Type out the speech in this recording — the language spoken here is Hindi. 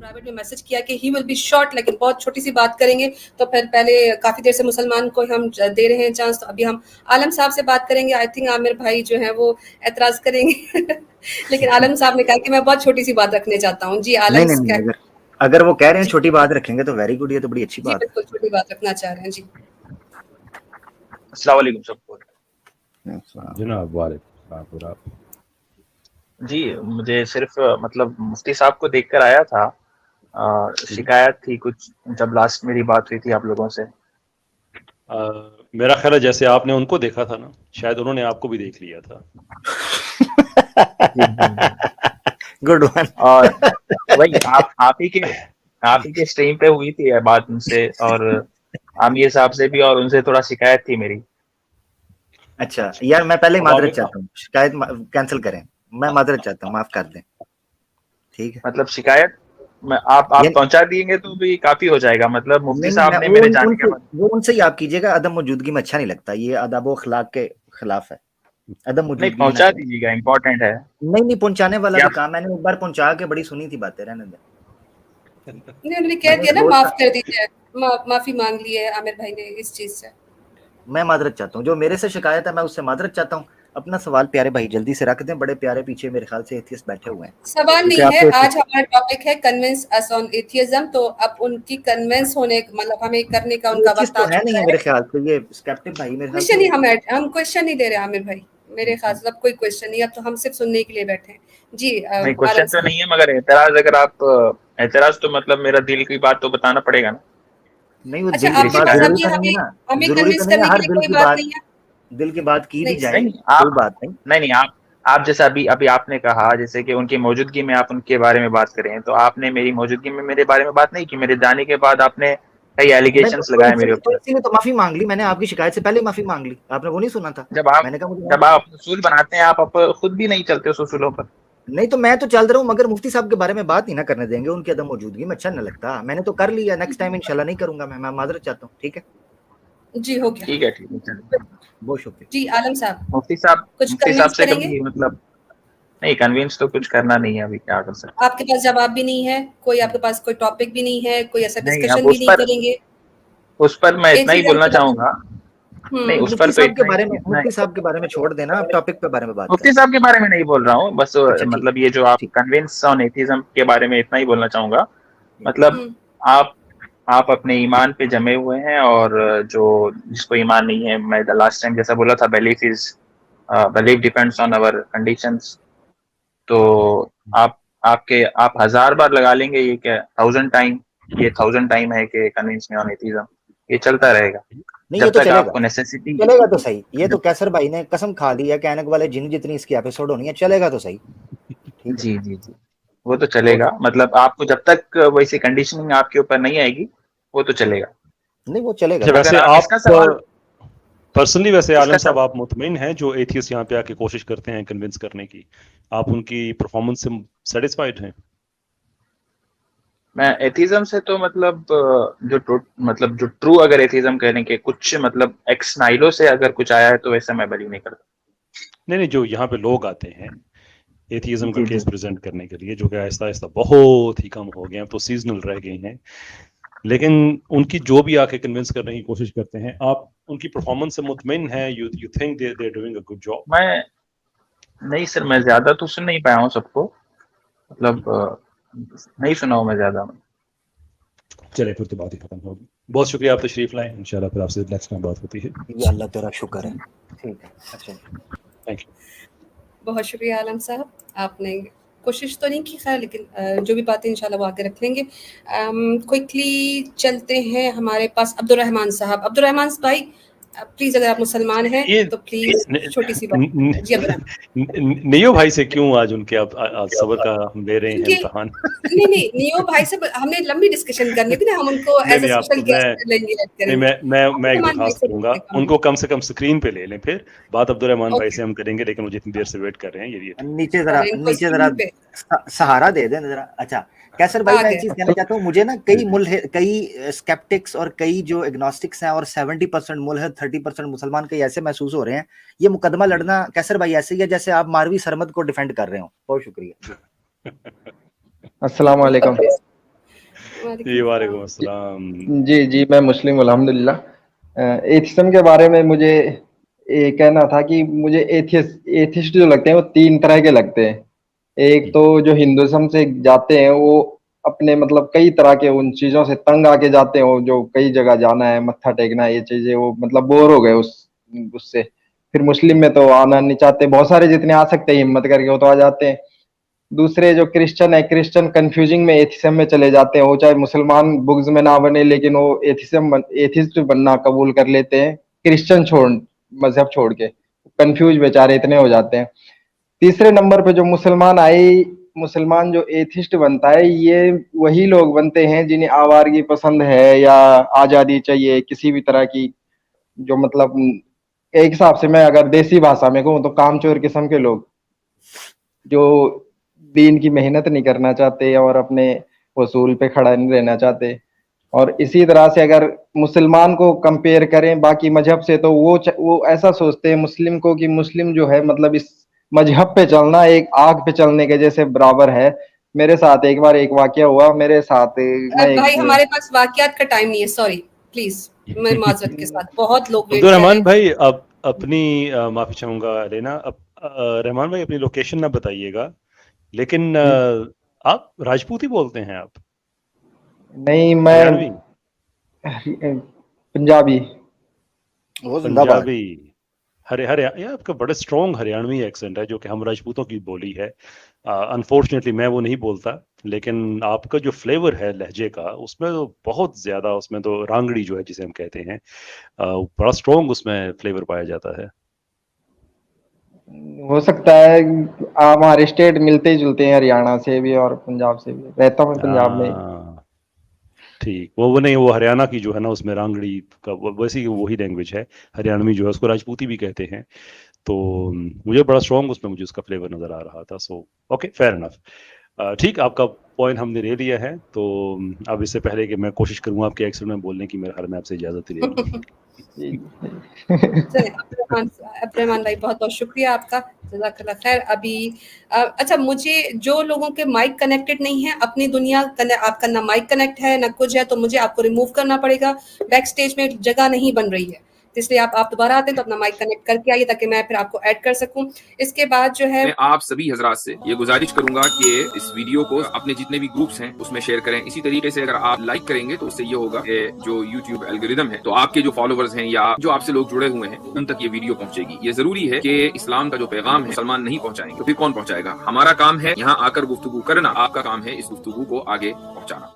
प्राइवेट में मैसेज किया कि ही विल बी शॉर्ट, लेकिन बहुत छोटी सी बात करेंगे। तो फिर पहले काफी देर से मुसलमान को हम दे रहे हैं चांस, तो अभी हम आलम साहब से बात करेंगे। आई थिंक आमिर भाई जो है वो एतराज करेंगे लेकिन आलम साहब ने कहा कि मैं बहुत छोटी सी बात रखने चाहता हूँ। जी आलम, नहीं, अगर वो कह रहे हैं छोटी बात रखेंगे तो वेरी गुड, ये तो बड़ी अच्छी बात है। बिल्कुल छोटी बात रखना चाह रहे हैं जी। अस्सलाम वालेकुम सबको। जनाब वालेकुम जी, मुझे सिर्फ मतलब मुफ्ती साहब को देखकर आया था, शिकायत थी कुछ जब लास्ट मेरी बात हुई थी आप लोगों से। मेरा ख्याल है जैसे आपने उनको देखा था ना, शायद उन्होंने आपको भी देख लिया था। Good one. और वही आप ही के स्ट्रीम पे हुई थी बात उनसे, और आमिर साहब से भी, और उनसे थोड़ा शिकायत थी मेरी। अच्छा यार, मैं पहले माजरत चाहता हूँ, शिकायत कैंसिल करें, मैं माजरत चाहता हूँ, माफ कर दें, ठीक है। मतलब शिकायत आप पहुंचा देंगे तो भी काफी हो जाएगा। मतलब मुफ्ती साहब ने मेरे जाने के बाद वो उनसे ही आप कीजिएगा, अदम मौजूदगी में अच्छा नहीं लगता, ये अदब व अखलाक के खिलाफ है। अदम मौजूदगी नहीं पहुंचा दीजिएगा, इम्पोर्टेंट है। नहीं पहुंचाने वाला भी काम, मैंने एक बार पहुंचा के बड़ी सुनी थी बातें, रहने दें। उन्होंने कह दिया ना, माफ कर दीजिए, माफी मांग ली है आमिर भाई ने इस चीज से। मैं माजरत चाहता हूँ, जो मेरे से शिकायत है मैं उससे माजरत चाहता हूँ। अपना सवाल प्यारे भाई जल्दी से रख दें, बड़े प्यारे पीछे मेरे ख्याल से एथियस्ट बैठे हुए हैं। सवाल नहीं है, आज हमारा टॉपिक है कन्विंस अस ऑन एथियज्म, तो अब उनकी कन्विंस होने मतलब हमें करने का उनका वक्त आ चुका है। नहीं मेरे ख्याल से ये स्केप्टिक भाई मेरे ख्याल से हम क्वेश्चन नहीं ले रहे आमिर भाई, मेरे ख्याल से अब कोई क्वेश्चन नहीं, अब तो हम सिर्फ सुनने के लिए बैठे हैं जी। नहीं क्वेश्चन तो नहीं है, मगर एतराज, अगर आप एतराज तो मतलब मेरा दिल की बात तो बताना पड़ेगा ना। नहीं वो अच्छा, दिल की बात जरूरी तो नहीं है ना, हमें जरूरी कन्विंस तो नहीं है करने हर के लिए कोई बात नहीं है, दिल की बात की भी जाए, कोई बात नहीं। आप जैसा अभी आपने कहा, जैसे कि उनकी मौजूदगी में आप उनके बारे में बात करें, तो आपने मेरी मौजूदगी में मेरे बारे में बात नहीं की। मेरे जाने के बाद आपने कई एलिगेशंस लगाए मेरे ऊपर। इसीलिए तो माफी मांग ली मैंने, आपकी शिकायत से पहले माफी मांग ली, आपने वो नहीं सुना था। मैंने कहा जब आप उसूल बनाते हैं, आप खुद भी नहीं चलते उस उसूलों पर। नहीं तो मैं तो चल रहा हूँ, मगर मुफ्ती साहब के बारे में बात नहीं ना करने देंगे, उनकी अदम मौजूदगी में अच्छा नहीं लगता। मैंने तो कर लिया, नेक्स्ट टाइम इंशाल्लाह नहीं करूंगा, मैं माजरत चाहता हूँ, ठीक है जी। हो गया, ठीक है बहुत शुक्रिया जी। आलम साहब, मुफ्ती साहब से कभी मतलब नहीं, कन्विंस तो कुछ करना नहीं है, अभी क्या कर सकते। आपके पास जवाब भी नहीं है, कोई आपके पास कोई टॉपिक भी नहीं है, कोई ऐसा डिस्कशन भी नहीं करेंगे उस पर मैं इतना ही बोलना चाहूंगा। नहीं उस पर तो मुफ्ती साहब के बारे में छोड़ देना, आप टॉपिक के बारे में बात मुफ्ती साहब के बारे में नहीं बोल रहा हूँ, बस मतलब ये जो आप कन्विंस ऑन एथिज्म के बारे में इतना ही बोलना चाहूंगा। मतलब आप अपने ईमान पे जमे हुए हैं, और जो जिसको ईमान नहीं है, मैं लास्ट टाइम जैसा बोला था, belief depends on our conditions. तो आप 1000 बार लगा लेंगे, ये क्या 1000 टाइम है कि कन्विंस मी ऑन एथिज्म, ये चलता रहेगा। नहीं ये तो चलेगा तो सही। ये तो कैसर भाई ने कसम खा ली है, कहने वाले जितनी इसकी एपिसोड होनी है, चलेगा तो सही। जी वो तो चलेगा। मतलब आपको जब तक वैसी कंडीशनिंग आपके ऊपर नहीं आएगी, वो तो चलेगा। नहीं वो चलेगा। वैसे आप पर्सनली, वैसे आलम साहब आप मुतमईन हैं जो एथियस्ट यहाँ पे आके कोशिश करते हैं कन्विंस करने की, आप उनकी परफॉर्मेंस से सेटिस्फाइड हैं? मैं एथिज्म से तो मतलब जो ट्रू अगर एथिज्म कहने के कुछ मतलब एक्स नाइलो से अगर कुछ आया है तो वैसे मैं बिलीव नहीं करता। नहीं, जो यहाँ पे लोग आते हैं एथिज्म का केस प्रेजेंट करने के लिए, जो कि आहिस्ता आहिस्ता बहुत ही कम हो गए हैं, तो सीजनल रह गए हैं, लेकिन उनकी जो भी आके कन्विंस करने की कोशिश करते हैं, आप उनकी परफॉर्मेंस से मुतमईन हैं? You think they are doing a good job? मैं नहीं सर, मैं ज्यादा तो सुन नहीं पाया हूँ सबको, मतलब नहीं सुना हूँ मैं ज्यादा। चलिए फिर तो बात ही खत्म होगी। बहुत शुक्रिया, आप तशरीफ लाएं, इंशाल्लाह फिर आपसे नेक्स्ट टाइम बात होती है। या अल्लाह तेरा शुक्र है। ठीक है, अच्छा थैंक यू। बहुत शुक्रिया आलम साहब, आपने कोशिश तो नहीं की खैर, लेकिन जो भी बातें इंशाल्लाह वो आगे रख लेंगे। क्विकली चलते हैं हमारे पास अब्दुल रहमान साहब। अब्दुल रहमान भाई प्लीज, अगर आप मुसलमान हैं तो प्लीज छोटी सी बात जी। नियो भाई से क्यों आज उनके आप सबर का हम ले रहे हैं इम्तिहान? नहीं नियो भाई से हमने लंबी डिस्कशन करनी थी ना, हम उनको एज अ स्पेशल गेस्ट लेंगे। मैं एक दरखास्त करूंगा उनको, कम से कम स्क्रीन पे ले लें, फिर बात अब्दुल रहमान भाई से हम करेंगे, लेकिन मुझे इतनी देर से वेट कर रहे हैं। ये नीचे जरा सहारा दे दें जरा। अच्छा कैसर भाई, मैं एक चीज कहना चाहता हूँ, मुझे ना कई स्केप्टिक्स और कई जो एग्नोस्टिक्स हैं और 70% मुल्हिद 30% मुसलमान कई ऐसे महसूस हो रहे हैं, ये मुकदमा लड़ना कैसर भाई ऐसे ही है जैसे आप मारवी सरमद को डिफेंड कर रहे हो। बहुत शुक्रिया। अस्सलाम वालेकुम। जी वालेकुम अस्सलाम। जी मैं मुस्लिम हूं, अल्हम्दुलिल्लाह। एथिज्म के बारे में मुझे ये कहना था कि मुझे एथिस्ट जो लगते हैं वो 3 तरह के लगते हैं। एक तो जो हिंदुइज्म से जाते हैं वो अपने मतलब कई तरह के उन चीज़ों से तंग आके जाते हैं, वो जो कई जगह जाना है, मत्था टेकना है, ये चीज़ें वो मतलब बोर हो गए उससे। फिर मुस्लिम में तो आना नहीं चाहते, बहुत सारे जितने आ सकते हैं हिम्मत करके वो तो आ जाते हैं। दूसरे जो क्रिश्चियन है, क्रिश्चियन कंफ्यूजिंग में एथिज्म में चले जाते हैं, वो चाहे मुसलमान बुग्ज में ना बने लेकिन वो एथिस्ट बनना कबूल कर लेते हैं, क्रिश्चियन मजहब छोड़ के। कंफ्यूज बेचारे इतने हो जाते हैं। तीसरे नंबर पे जो मुसलमान जो एथिस्ट बनता है, ये वही लोग बनते हैं जिन्हें आवारगी पसंद है या आजादी चाहिए किसी भी तरह की, जो मतलब एक हिसाब से मैं अगर देसी भाषा में कहूँ तो कामचोर किस्म के लोग, जो दीन की मेहनत नहीं करना चाहते और अपने वसूल पे खड़ा नहीं रहना चाहते। और इसी तरह से अगर मुसलमान को कंपेयर करें बाकी मजहब से, तो वो ऐसा सोचते हैं मुस्लिम को कि मुस्लिम जो है मतलब इस मजहब पे चलना एक आग पे चलने के जैसे बराबर है। मेरे साथ एक बार एक वाकया हुआ, मेरे साथ भाई हमारे पास वाकयात का टाइम नहीं है, सॉरी प्लीज, मैं माजरत के साथ, बहुत लोग वेट अब्दुल कर रहे रहमान हैं। भाई अब अपनी माफी चाहूंगा लेना, अब रहमान भाई अपनी लोकेशन ना बताइएगा, लेकिन आप राजपूती बोलते हैं आप? नहीं, मैं हरियाणवी? पंजाबी। पंजाबी। ये आपका बड़ा स्ट्रॉन्ग हरियाणवी एक्सेंट है जो कि हम राजपूतों की बोली है। अनफॉर्चुनेटली मैं वो नहीं बोलता, लेकिन आपका जो फ्लेवर है लहजे का उसमें तो बहुत ज्यादा, उसमें तो रांगड़ी जो है जिसे हम कहते हैं, बड़ा स्ट्रॉन्ग उसमें फ्लेवर पाया जाता है। हो सकता है हमारे स्टेट मिलते ही जुलते हैं, हरियाणा से भी और पंजाब से भी, रहता हूँ पंजाब में। ठीक, वो नहीं, वो हरियाणा की जो है ना उसमें रांगड़ी का वैसी वही लैंग्वेज है। हरियाणवी जो है उसको राजपूती भी कहते हैं। तो मुझे बड़ा स्ट्रॉन्ग उसमें मुझे उसका फ्लेवर नजर आ रहा था। So okay, fair enough. ठीक, आपका पॉइंट हमने ले लिया है। तो अब इससे पहले कि मैं कोशिश करूंगा आपके एक्सेंट में बोलने की, मेरे ख्याल में आपसे इजाजत ही ले लूं। अब्दुर्रहमान भाई बहुत बहुत शुक्रिया आपका, जज़ाकल्लाह खैर। अभी अच्छा, मुझे जो लोगों के माइक कनेक्टेड नहीं है, अपनी दुनिया आपका ना माइक कनेक्ट है ना कुछ है, तो मुझे आपको रिमूव करना पड़ेगा। बैक स्टेज में जगह नहीं बन रही है, इसलिए आप दोबारा आते हैं तो अपना माइक कनेक्ट करके आइए ताकि मैं फिर आपको ऐड कर सकूं। इसके बाद जो है मैं आप सभी हजरात से ये गुजारिश करूंगा कि इस वीडियो को अपने जितने भी ग्रुप्स हैं उसमें शेयर करें। इसी तरीके से अगर आप लाइक करेंगे तो उससे ये होगा कि जो YouTube एल्गोरिदम है, तो आपके जो फॉलोवर्स हैं या जो आपसे लोग जुड़े हुए हैं उन तक ये वीडियो पहुंचेगी। ये जरूरी है कि इस्लाम का जो पैगाम है मुसलमान नहीं पहुंचाएंगे तो फिर कौन पहुंचाएगा? हमारा काम है यहाँ आकर गुफ्तगू करना, आपका काम है इस गुफ्तगू को आगे पहुंचाना।